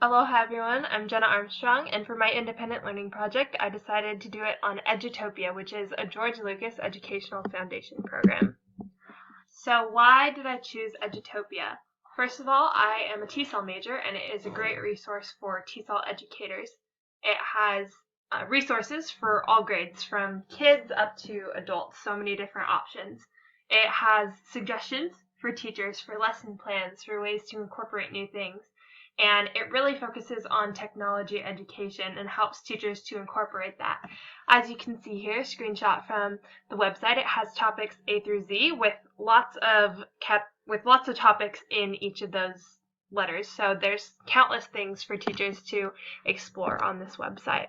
Aloha everyone, I'm Jenna Armstrong, and for my independent learning project, I decided to do it on Edutopia, which is a George Lucas Educational Foundation program. So why did I choose Edutopia? First of all, I am a TESOL major, and it is a great resource for TESOL educators. It has resources for all grades, from kids up to adults, so many different options. It has suggestions for teachers, for lesson plans, for ways to incorporate new things. And it really focuses on technology education and helps teachers to incorporate that. As you can see here, screenshot from the website, it has topics A through Z with lots of topics in each of those letters. So there's countless things for teachers to explore on this website.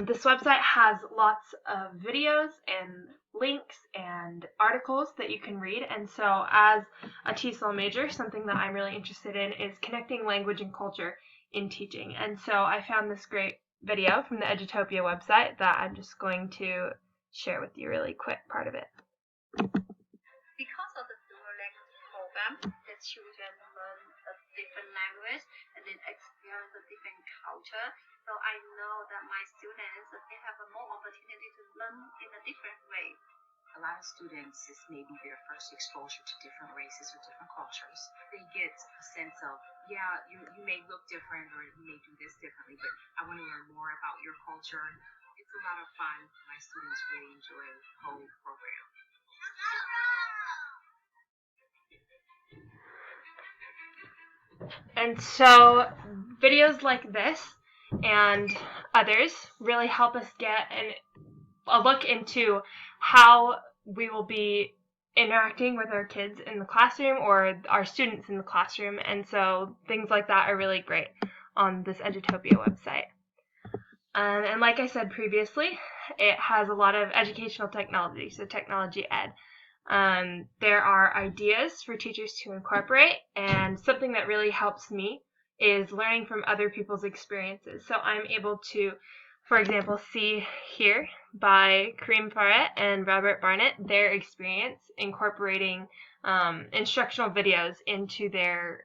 This website has lots of videos and links and articles that you can read, and so as a TESOL major, something that I'm really interested in is connecting language and culture in teaching. And so I found this great video from the Edutopia website that I'm just going to share with you really quick part of it. Because of the dual language program, the children learn a different language and then experience a different culture. So I know that my students, they have a more opportunity to learn in a different way. A lot of students, this may be their first exposure to different races or different cultures. They get a sense of, yeah, you may look different or you may do this differently, but I want to learn more about your culture. It's a lot of fun. My students really enjoy the whole program. And so videos like this and others really help us get a look into how we will be interacting with our kids in the classroom or our students in the classroom. And so things like that are really great on this Edutopia website. And like I said previously, it has a lot of educational technology, so technology ed. There are ideas for teachers to incorporate, and something that really helps me is learning from other people's experiences. So I'm able to, for example, see here by Kareem Faret and Robert Barnett their experience incorporating instructional videos into their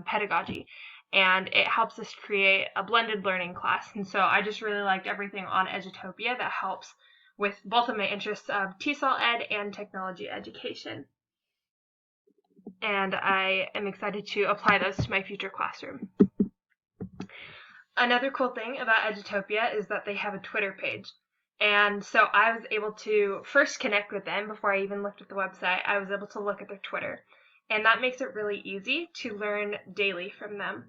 pedagogy. And it helps us create a blended learning class. And so I just really liked everything on Edutopia that helps with both of my interests of TESOL ed and technology education. And I am excited to apply those to my future classroom. Another cool thing about Edutopia is that they have a Twitter page. And so I was able to first connect with them before I even looked at the website. I was able to look at their Twitter. And that makes it really easy to learn daily from them.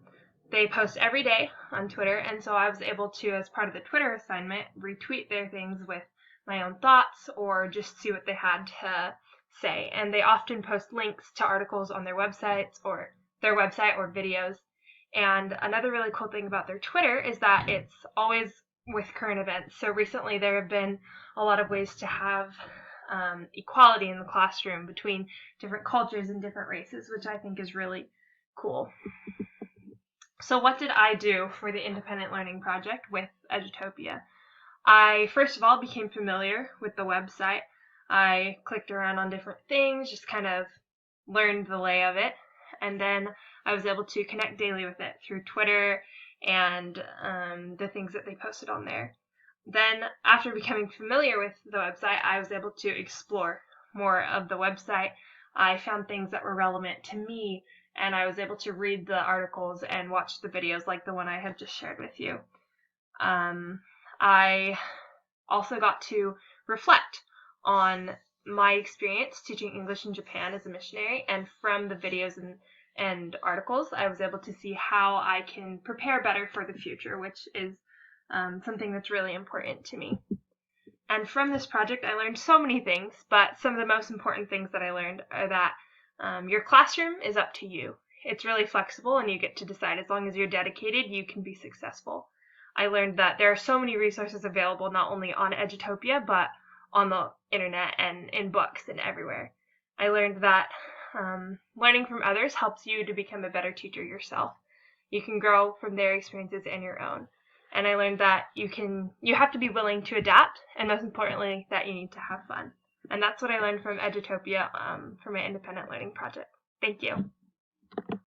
They post every day on Twitter, and so I was able to, as part of the Twitter assignment, retweet their things with my own thoughts or just see what they had to say. And they often post links to articles on their website or videos. And another really cool thing about their Twitter is that it's always with current events. So recently there have been a lot of ways to have equality in the classroom between different cultures and different races, which I think is really cool. So what did I do for the independent learning project with Edutopia? I first of all became familiar with the website. I clicked around on different things, just kind of learned the lay of it, and then I was able to connect daily with it through Twitter and the things that they posted on there. Then, after becoming familiar with the website, I was able to explore more of the website. I found things that were relevant to me, and I was able to read the articles and watch the videos like the one I have just shared with you. I also got to reflect on my experience teaching English in Japan as a missionary, and from the videos and articles, I was able to see how I can prepare better for the future, which is something that's really important to me. And from this project, I learned so many things, but some of the most important things that I learned are that your classroom is up to you. It's really flexible, and you get to decide. As long as you're dedicated, you can be successful. I learned that there are so many resources available, not only on Edutopia, but on the internet and in books and everywhere. I learned that learning from others helps you to become a better teacher yourself. You can grow from their experiences and your own. And I learned that you have to be willing to adapt, and most importantly, that you need to have fun. And that's what I learned from Edutopia for my independent learning project. Thank you.